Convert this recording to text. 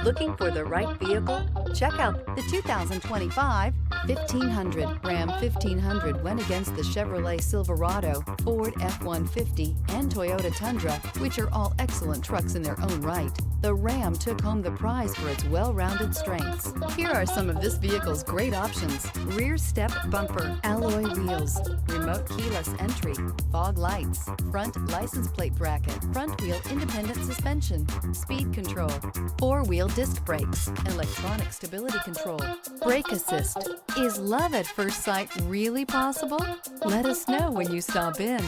Looking for the right vehicle? Check out the 2025 1500. Ram 1500 went against the Chevrolet Silverado, Ford F-150, and Toyota Tundra, which are all excellent trucks in their own right. The Ram took home the prize for its well-rounded strengths. Here are some of this vehicle's great options: rear step bumper, alloy wheels, remote keyless entry, fog lights, front license plate bracket, front wheel independent suspension, speed control, four-wheel disc brakes, electronic stability control, brake assist. Is love at first sight really possible? Let us know when you stop in.